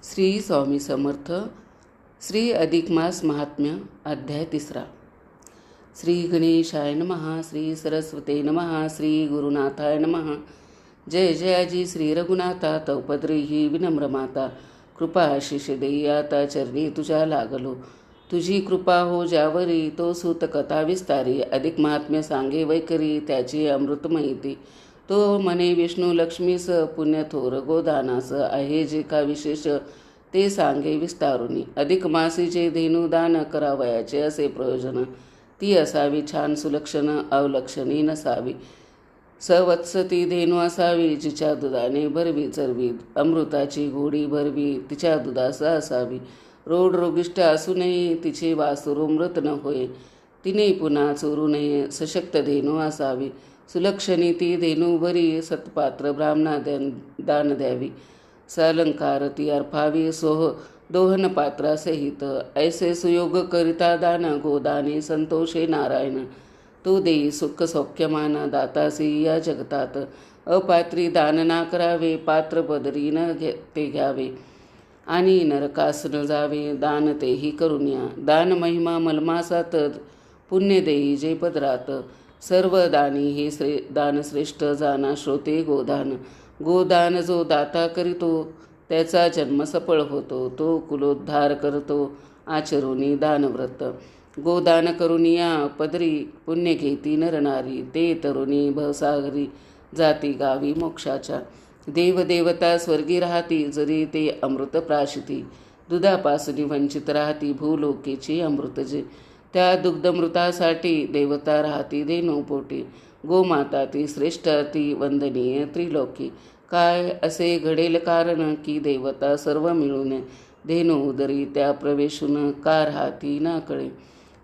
श्री स्वामी समर्थ. श्री अधिक मास महात्म्य अध्याय 3. श्री गणेशाय नमः. श्री सरस्वते नमः. श्री गुरुनाथाय नमः. जय जयाजी श्री रघुनाथा. तौपद्रीही विनम्र माता. कृपा आशिष देई आता चरणी तुझ्या लागलो. तुझी कृपा हो ज्यावरी तो सूत कथा विस्तारी. अधिक महात्म्य सांगे वैखरी त्याची अमृत माहिती. तो म्हणे विष्णू लक्ष्मीस पुण्य थोर गोदानास. आहे जे का विशेष ते सांगे विस्तारुनी. अधिक मासी जे धेनू दान करावयाचे असे प्रयोजन. ती असावी छान सुलक्षण अवलक्षणी नसावी. सवत्स ती धेनू असावी जिच्या दुधाने भरवी चरवी. अमृताची गोडी भरवी तिच्या दुधास असावी. रोड रोगिष्ट असू नये तिचे वासुरू मृत न होय. तिने पुन्हा चोरू नये सशक्त धेनू असावी. सुलक्षणी ती धेनू बरी सत्पात्र ब्राह्मणा दान द्यावी. सालंकार ती अर्फावी सोह दोहन पात्रासहित. ऐसे सुयोग करिता दान गोदाने संतोषे नारायण. तो देई सुख सौख्यमान दातासी या जगतात. अपात्री दान ना करावे पात्र पदरी न ते घ्यावे. आणि नरकास न जावे दान तेही करुण्या. दान महिमा मलमासात पुण्य देई जे पदरात. सर्व दानी हे दान श्रेष्ठ जाना श्रोते गोदान. गोदान जो दाता करीतो त्याचा जन्म सफळ होतो. तो कुलोद्धार करतो आचरुनी दानव्रत. गोदान करुनिया पदरी पुण्य घेती नरनारी. ते तरुणी भवसागरी जाती गावी मोक्षाच्या. देवदेवता स्वर्गी राहती जरी ते अमृत प्राशिती. दुधापासनी वंचित राहती भूलोकेची अमृतजे. त्या दुग्धमृतासाठी देवता राहती धेनू पोटी. गोमाता ती श्रेष्ठ ती वंदनीय त्रिलोकी. काय असे घडेल कारण की देवता सर्व मिळून धेनू उदरी त्या प्रवेशून का राहती ना कळे.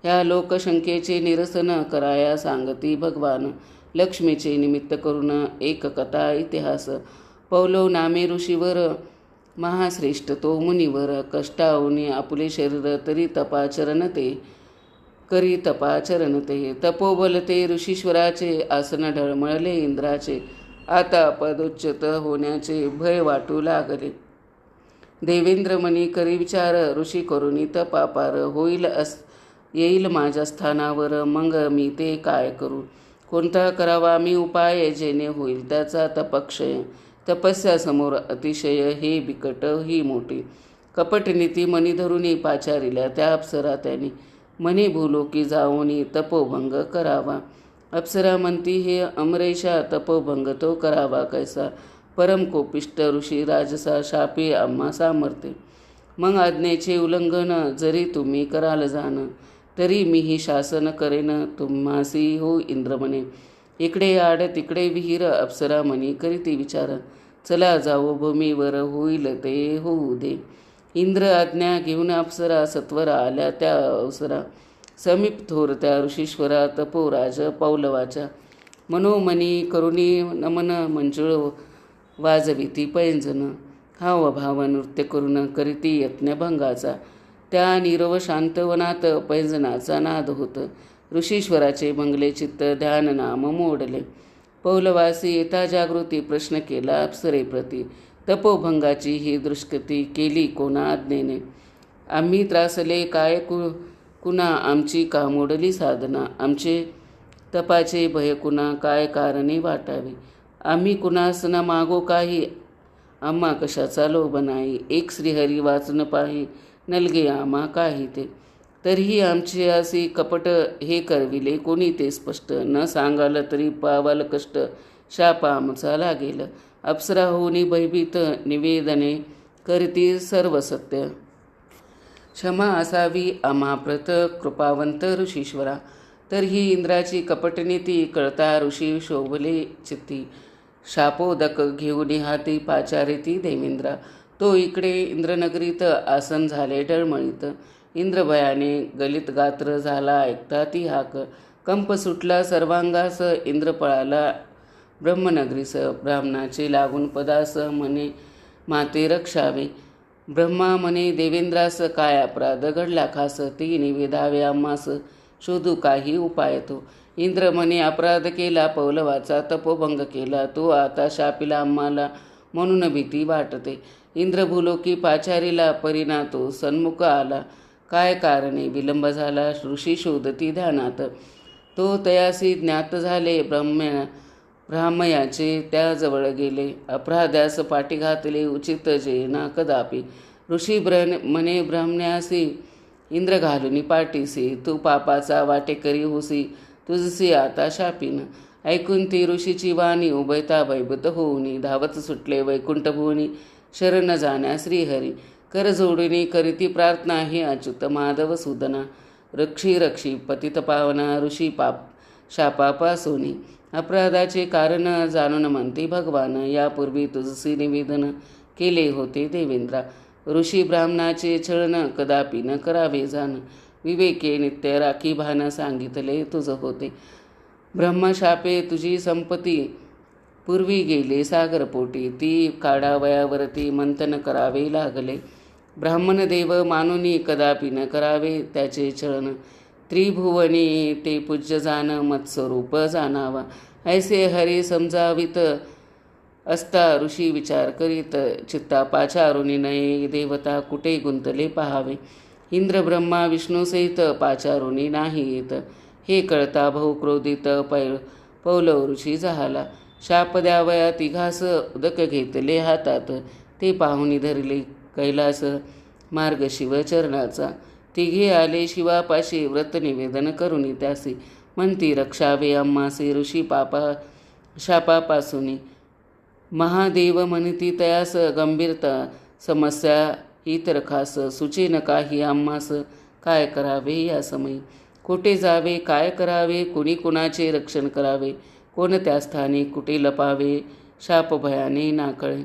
ह्या लोकशंकेचे निरसन कराया सांगती भगवान. लक्ष्मीचे निमित्त करून एक कथा इतिहास. पौलव नामे ऋषीवर महाश्रेष्ठ तो मुनिवर. कष्टाऊनी आपुले शरीर तरी तपाचरण ते. करी तपाचरण ते. तपोबल ते ऋषीश्वराचे. आसन ढळमळले इंद्राचे. आता पदोच्युत होण्याचे भय वाटू लागले. देवेंद्र मनी करी विचार. ऋषी करुणी तपापार. येईल माझ्या स्थानावर मग मी ते काय करू. कोणता करावा मी उपाय जेणे होईल त्याचा तपक्षय. तपस्या समोर अतिशय हे बिकट ही मोठी. कपटनीती मनी धरुनी पाचारिल्या त्या अप्सरा त्यांनी. मनी भूलोकी जाऊनी तपोभंग करावा. अप्सरा म्हणती हे अमरेशा तपोभंग तो करावा कैसा. परम कोपिष्ट ऋषी राजसा शापे आम्हा सामर्थ्य. मग आज्ञेचे उल्लंघन जरी तुम्ही कराल जाण. तरी मीही शासन करेन तुम्हासी हो इंद्र म्हणे. इकडे आड तिकडे विहीर. अप्सरा म्हणी करीती विचार. चला जाऊ भूमीवर होईल ते होऊ दे. इंद्र आज्ञा घेऊन अप्सरा सत्वरा आल्या त्या अवसरा. समीप थोर त्या ऋषीश्वरा तपोराज पौलवाच्या. मनोमनी करुणी नमन मंजुळ वाजविती पैंजन. हावभाव नृत्य करून करीती यज्ञभंगाचा. त्या नीरव शांतवनात पैंजनाचा नाद होत. ऋषीश्वराचे मंगले चित्त ध्यान नाम मोडले. पौलवासी येता जागृती प्रश्न केला अप्सरेप्रती. तपोभंगाची ही दुष्कृती केली कोणा आज्ञेने. आम्ही त्रासले काय कुणा आमची का मोडली साधना. आमचे तपाचे भय कुणा काय कारणे वाटावी. आम्ही कुणास न मागो काही आम्हा कशाचा लोभ नाही. एक श्रीहरी वाचन पाही नलगे आम्हा काही ते. तरीही आमचे असे कपट हे करविले कोणी ते स्पष्ट. न सांगाल तरी पावाल कष्ट शाप आमचा लागेल. अप्सरा होऊनी भयभीत निवेदने करती सर्व सत्य. क्षमा असावी आम्हाप्रत कृपावंत ऋषीश्वरा. तर ही इंद्राची कपटनीती कळता ऋषी शोभले चित्ती. शापोदक घेऊन हाती पाचारिती देवेंद्रा. तो इकडे इंद्रनगरीत आसन झाले डळमळीत. इंद्रभयाने गलित गात्र झाला ऐकता ती हाक. कंप सुटला सर्वांगास इंद्र पळाला ब्रह्मनगरीस. ब्राह्मणाचे लागून पदास म्हणे माते रक्षावे. ब्रह्मा म्हणे देवेंद्रास काय अपराध घडला खास. ती निवेदावे आम्हास शोधू काही उपाय तो. इंद्र म्हणे अपराध केला पौलवाचा तपोभंग केला. तो आता शापिला आम्हाला म्हणून भीती वाटते. इंद्रभूलोकी पाचारीला परिणातो सन्मुख आला. काय कारणे विलंब झाला ऋषी शोधती ध्यानात. तो तयासी ज्ञात झाले ब्राह्मयाचे त्याजवळ गेले. अपराध्यास पाठी घातले उचित जे ना कदापि. ऋषी म्हणे ब्राह्मण्यासी इंद्र घालुनी पाठीसी. तू पापाचा वाटेकरी होसी तुझसी आता शापीन. ऐकून ती ऋषीची वाणी उभयता भयभूत होऊनी. धावत सुटले वैकुंठ भुवनी शरण जाण्या श्रीहरी. कर जोडुनी करीती प्रार्थना ही अच्युत माधव सुदना. रक्षी रक्षी पतित पावना ऋषी शापापासोनी. अपराधाचे कारण जाणून म्हणते भगवान. यापूर्वी तुझसी निवेदन केले होते देवेंद्रा. ऋषी ब्राह्मणाचे छळन कदापि न करावे जाण. विवेके नित्य राखी भान सांगितले तुझ होते. ब्रह्मशापे तुझी संपत्ती पूर्वी गेले सागरपोटी. ती काढावयावरती मंथन करावे लागले. ब्राह्मण देव मानुनी कदापि न करावे त्याचे छळन. त्रिभुवनी ते पूज्य जाण मत्स्वरूप जाणावा. ऐसे हरी समजावित असता ऋषी विचार करीत. चित्ता पाचारुनी नये देवता कुठे गुंतले पहावे. इंद्र ब्रह्मा विष्णूसहित पाचारुनी नाही येत. हे कळता बहुक्रोधित पौलव ऋषी झाला. शाप द्यावया तिघास उदक घेतले हातात. ते पाहुणी धरले कैलास मार्ग शिवचरणाचा. तिघे आले शिवापाशी व्रत निवेदन करुनी त्यासी. म्हणती रक्षावे आम्हासी ऋषी शापापासूनी. महादेव म्हणती तयास गंभीरता समस्या ही तर खास. सुचेन काही आम्हास काय करावे या समयी. कुठे जावे काय करावे कुणी कुणाचे रक्षण करावे. कोणत्या स्थानी कुठे लपावे शाप भयाने नाकळे.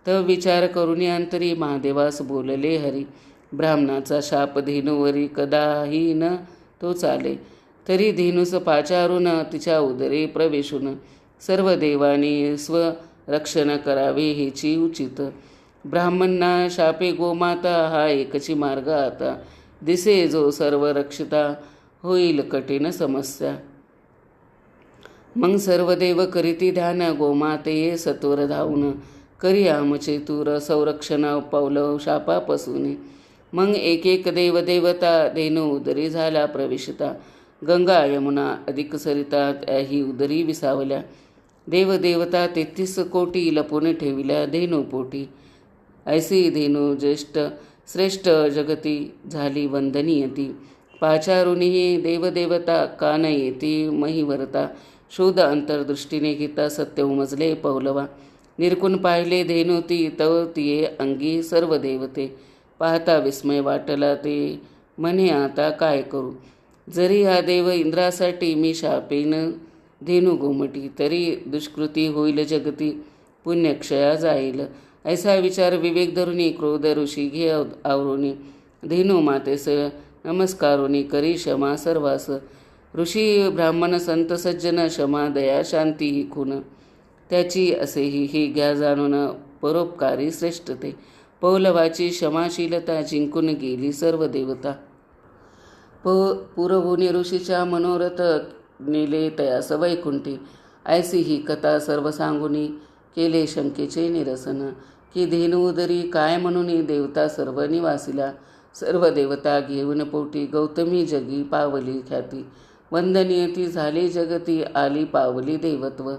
तर विचार करुनी अंतरी महादेवास बोलले हरी. ब्राह्मणाचा शाप धेनुवरी कदाही न तो चाले. तरी धेनुस पाचारून तिच्या उदरे प्रवेशून. सर्व देवानी स्वरक्षण करावे हेची उचित. ब्राह्मणना शापे गोमाता हा एकची मार्ग आता. दिसे जो सर्व रक्षिता होईल कठीण समस्या. मग सर्व देव करीती ध्यान गोमाते सत्वर धावून. करी आमचे तूर संरक्षण पौलव शापापासून. मग एक एक देव देवता धेनू उदरी झाला प्रविशिता. गंगा यमुना अधिक सरिता ही उदरी विसावल्या. देवदेवता 33 कोटी लपून ठेविल्या धेनू पोटी. ऐसी धेनू श्रेष्ठ जगती झाली वंदनीय ती. पाचारुनी देवदेवता कान येती महिवरता. शोध अंतर्दृष्टीने घेता सत्य उमजले पौलवा. निरकून पाहिले धेनू ती तव तिये अंगी सर्व देवते. पाहता विस्मय वाटला ते म्हणे आता काय करू. जरी हा देव इंद्रासाठी मी शापेन धेनू गोमटी. तरी दुष्कृती होईल जगती पुण्यक्षया जाईल. ऐसा विचार विवेक धरुनी क्रोध ऋषी घे आवरुनी. धेनू मातेस नमस्कारुनी करी क्षमा सर्वास. ऋषी ब्राह्मण संत सज्जन क्षमा दया शांती ही खून. त्याची असेही हे घ्या जाणून परोपकारी श्रेष्ठते. पौलवाची क्षमाशीलता जिंकून गेली सर्व देवता. पुरभूनी ऋषीच्या मनोरथ नेले तयास वैकुंठी. ऐसी ही कथा सर्व सांगुनी केले शंकेचे निरसन. की धेनू उदरी काय म्हणून देवता सर्व निवासिला. सर्व देवता घेऊन पोटी गौतमी जगी पावली ख्याती. वंदनीय ती झाली जगती आली पावली देवत्व.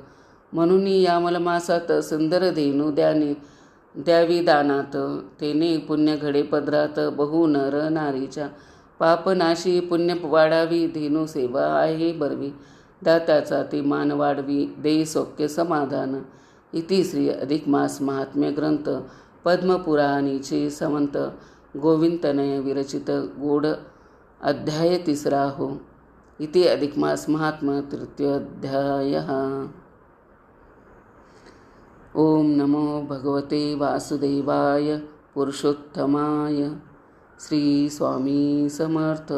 म्हणून यामल मासात सुंदर धेनू द्यावी दानात. तेने पुण्य घडे पदरात बहु नर नारीच्या. पापनाशी पुण्य वाढावी धेनू सेवा आहे बरवी. दात्याचा ती मान वाढवी देई सौख्य समाधान. इति श्री अधिक मास महात्म्य ग्रंथ पद्मपुराणीचे समंत गोविंदतनय विरचित गोड अध्याय 3 हो. इति अधिक मास महात्म्य तृतीयोऽध्यायः. ओम नमो भगवते वासुदेवाय पुरुषोत्तमाय. श्री स्वामी समर्थ.